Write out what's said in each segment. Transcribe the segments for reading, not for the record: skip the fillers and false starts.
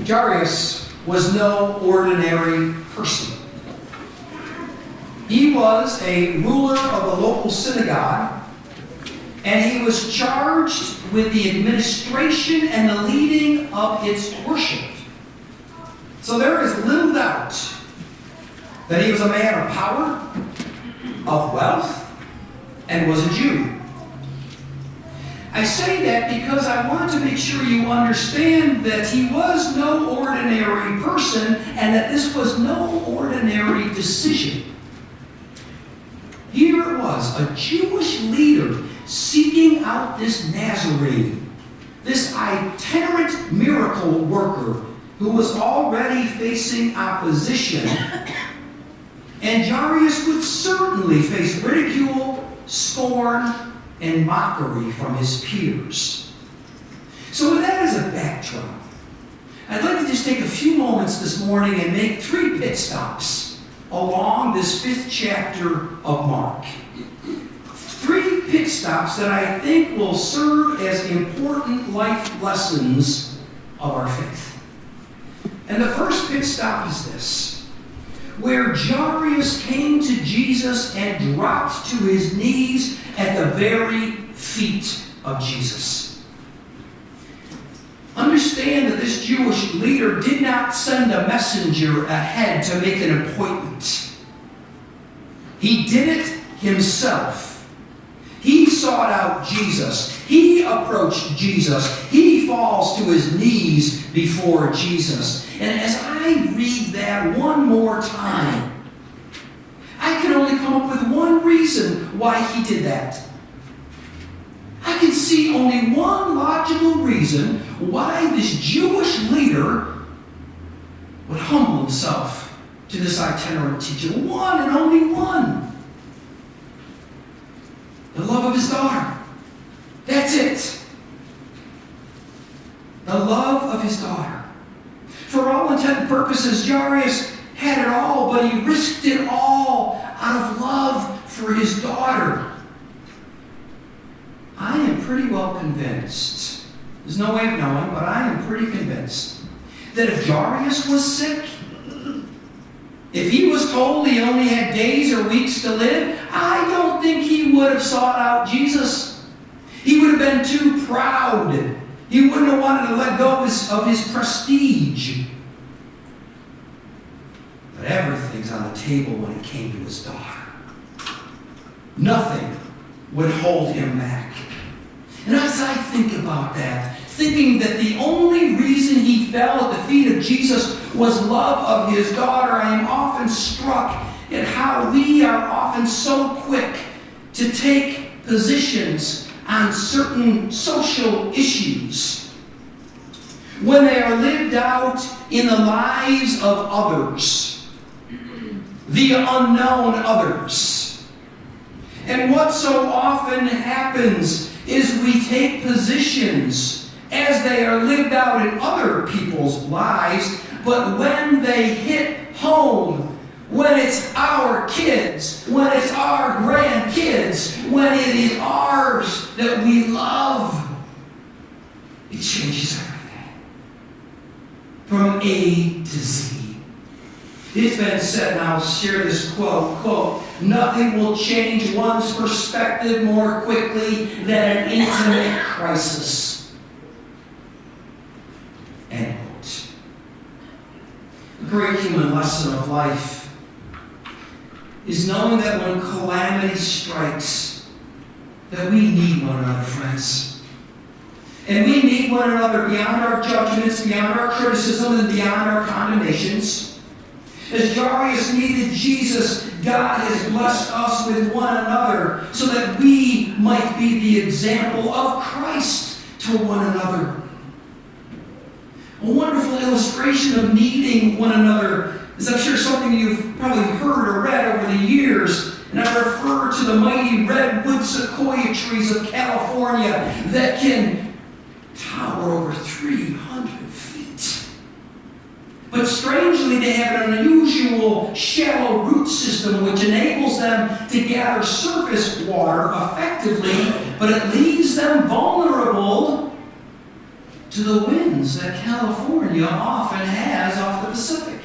Jairus was no ordinary person. He was a ruler of a local synagogue, and he was charged with the administration and the leading of its worship. So there is little doubt that he was a man of power, of wealth, and was a Jew. I say that because I want to make sure you understand that he was no ordinary person and that this was no ordinary decision. Here it was, a Jewish leader seeking out this Nazarene, this itinerant miracle worker who was already facing opposition. And Jairus would certainly face ridicule, scorn, and mockery from his peers. So with that as a backdrop, I'd like to just take a few moments this morning and make 3 pit stops along this 5th chapter of Mark. 3 pit stops that I think will serve as important life lessons of our faith. And the first pit stop is this, where Jairus came to Jesus and dropped to his knees at the very feet of Jesus. Understand that this Jewish leader did not send a messenger ahead to make an appointment. He did it himself. He sought out Jesus. He approached Jesus. He falls to his knees before Jesus. And as I read that one more time, I can only come up with one reason why he did that. I can see only one logical reason why this Jewish leader would humble himself to this itinerant teacher. One and only one. The love of his daughter. That's it. The love of his daughter. For all intent and purposes, Jairus had it all, but he risked it all out of love for his daughter. I am pretty well convinced, there's no way of knowing, but I am pretty convinced that if Jairus was sick, if he was told he only had days or weeks to live, I don't think he would have sought out Jesus. He would have been too proud. He wouldn't have wanted to let go of his prestige. But everything's on the table when it came to his daughter. Nothing would hold him back. And as I think about that, thinking that the only reason he fell at the feet of Jesus was love of his daughter, I am often struck at how we are often so quick to take positions on certain social issues when they are lived out in the lives of others, the unknown others. And what so often happens is we take positions as they are lived out in other people's lives, but when they hit home, when it's our kids, when it's our grandkids, when it is ours that we love, it changes everything. From A to Z. It's been said, and I'll share this quote, nothing will change one's perspective more quickly than an intimate crisis. End quote. A great human lesson of life is knowing that when calamity strikes, that we need one another, friends. And we need one another beyond our judgments, beyond our criticism, and beyond our condemnations. As Jairus needed Jesus, God has blessed us with one another so that we might be the example of Christ to one another. A wonderful illustration of needing one another is, I'm sure, something you've probably heard or read over the years. And I refer to the mighty redwood sequoia trees of California that can tower over 300 feet. But strangely, they have an unusual shallow root system which enables them to gather surface water effectively, but it leaves them vulnerable to to the winds that California often has off the Pacific.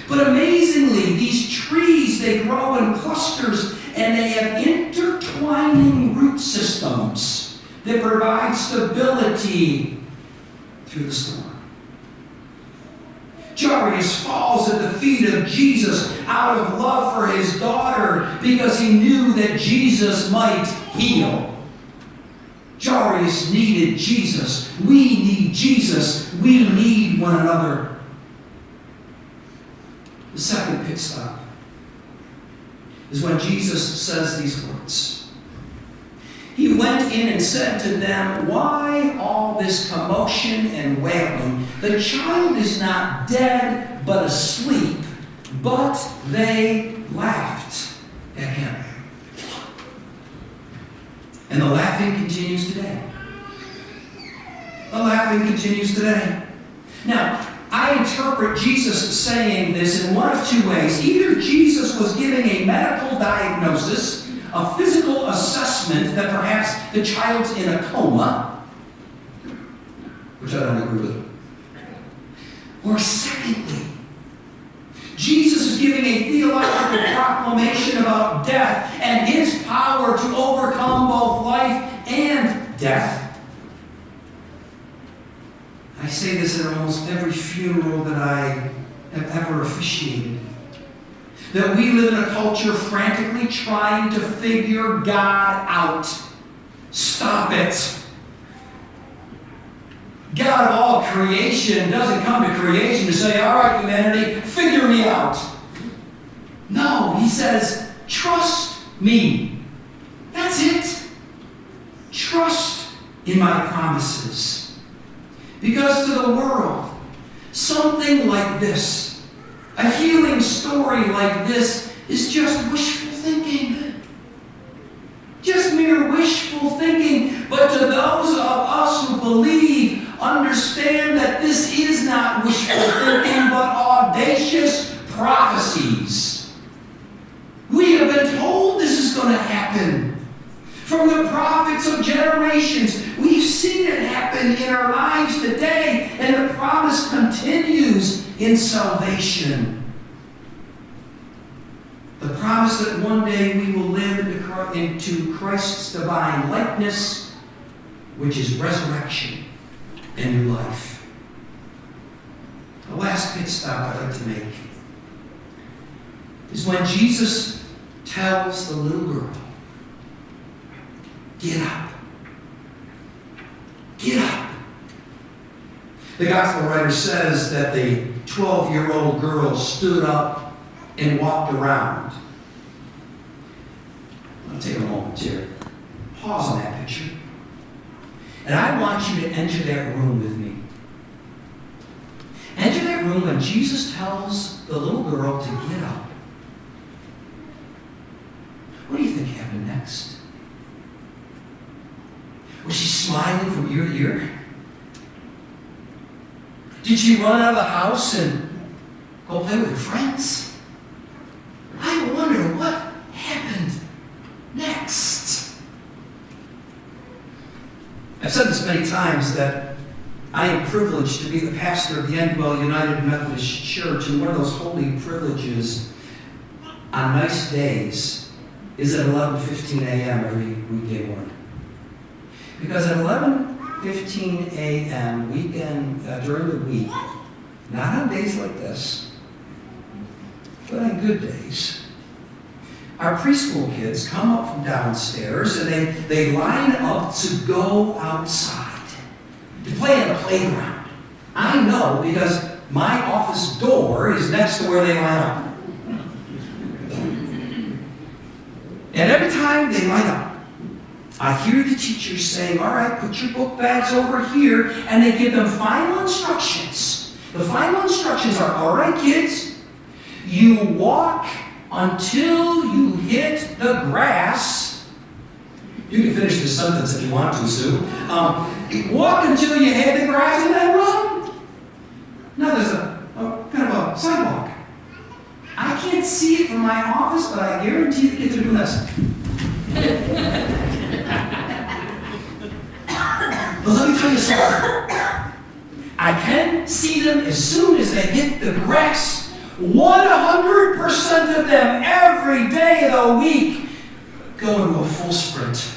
But amazingly, these trees, they grow in clusters and they have intertwining root systems that provide stability through the storm. Jairus falls at the feet of Jesus out of love for his daughter because he knew that Jesus might heal. Jairus needed Jesus. We need Jesus. We need one another. The second pit stop is when Jesus says these words. He went in and said to them, "Why all this commotion and wailing? The child is not dead, but asleep." But they laughed at him. And the laughing continues today. The laughing continues today. Now, I interpret Jesus saying this in one of two ways. Either Jesus was giving a medical diagnosis, a physical assessment that perhaps the child's in a coma, which I don't agree with. Or secondly, Jesus is giving a theological proclamation about death and his power to overcome both life and death. I say this at almost every funeral that I have ever officiated. That we live in a culture frantically trying to figure God out. Stop it. God of all creation doesn't come to creation to say, "All right, humanity, figure me out." No, he says, "Trust me." That's it. Trust in my promises. Because to the world, something like this, a healing story like this, is just wishful thinking. Just mere wishful thinking. But to those of us who believe, understand that this is not wishful thinking, but audacious prophecies. We have been told this is going to happen. From the prophets of generations, we've seen it happen in our lives today, and the promise continues in salvation. The promise that one day we will live into Christ's divine likeness, which is resurrection and new life. The last pit stop I'd like to make is when Jesus tells the little girl, "Get up. Get up." The gospel writer says that the 12-year-old girl stood up and walked around. I'll take a moment here. Pause on that picture. And I want you to enter that room with me. Enter that room when Jesus tells the little girl to get up. What do you think happened next? Was she smiling from ear to ear? Did she run out of the house and go play with her friends? I wonder what happened next. I've said this many times that I am privileged to be the pastor of the Endwell United Methodist Church, and one of those holy privileges on nice days is at 11:15 a.m. every weekday morning. Because at 11:15 a.m. during the week, not on days like this, but on good days, our preschool kids come up from downstairs and they line up to go outside, to play in the playground. I know because my office door is next to where they line up. And every time they line up, I hear the teachers saying, "All right, put your book bags over here," and they give them final instructions. The final instructions are, "All right, kids, you walk until you hit the grass." You can finish this sentence if you want to, Sue. Walk until you hit the grass and then run. Now there's a kind of a sidewalk. I can't see it from my office, but I guarantee the kids are doing this. The But let me tell you something. I can see them as soon as they hit the grass. 100% of them every day of the week go into a full sprint.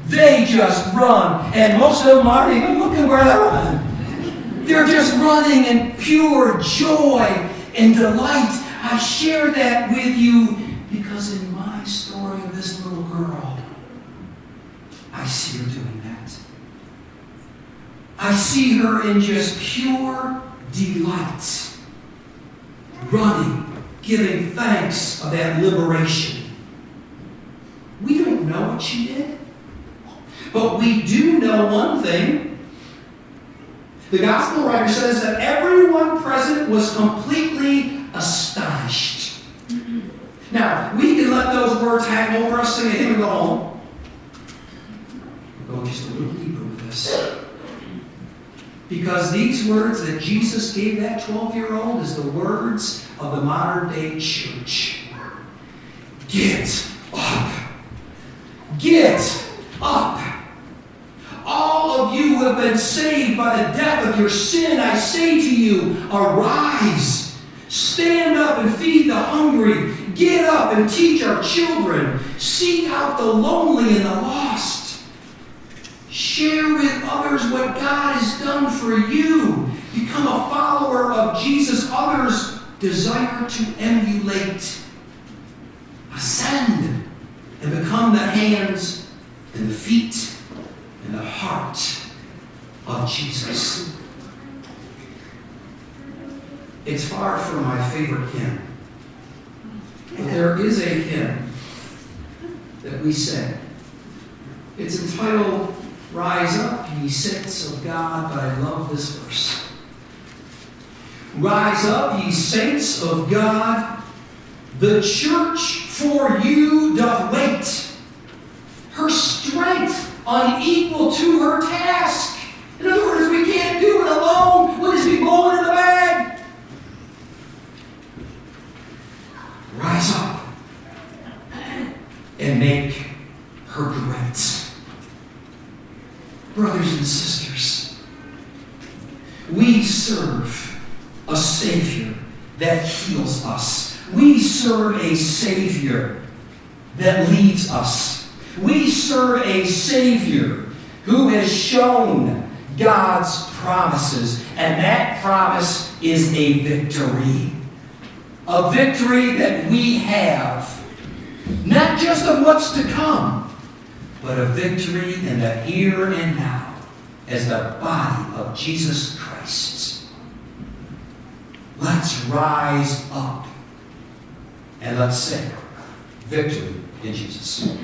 They just run. And most of them aren't even looking where they're running. They're just running in pure joy and delight. I share that with you because in my story of this little girl, I see her doing that. I see her in just pure delight, running, giving thanks of that liberation. We don't know what she did, but we do know one thing. The gospel writer says that everyone present was completely astonished. Now, we can let those words hang over us, sing a hymn, and go home. We'll go just a little deeper with this. Because these words that Jesus gave that 12-year-old is the words of the modern day church. Get up. Get up. All of you who have been saved by the death of your sin, I say to you, arise. Stand up and feed the hungry. Get up and teach our children. Seek out the lonely and the lost. Share with others what God has done for you. Become a follower of Jesus. Others desire to emulate. Ascend and become the hands and the feet and the heart of Jesus. It's far from my favorite hymn, but there is a hymn that we sing. It's entitled, Rise Up, Ye Saints of God, but I love this verse. Rise up, ye saints of God, the church for you doth wait. Her strength unequal to her task. In other words, we can't do it alone. We'll just be blowing in the bag. Rise up and make her great. Brothers and sisters, we serve a Savior that heals us. We serve a Savior that leads us. We serve a Savior who has shown God's promises, and that promise is a victory. A victory that we have, not just of what's to come, but a victory in the here and now as the body of Jesus Christ. Let's rise up and let's sing victory in Jesus.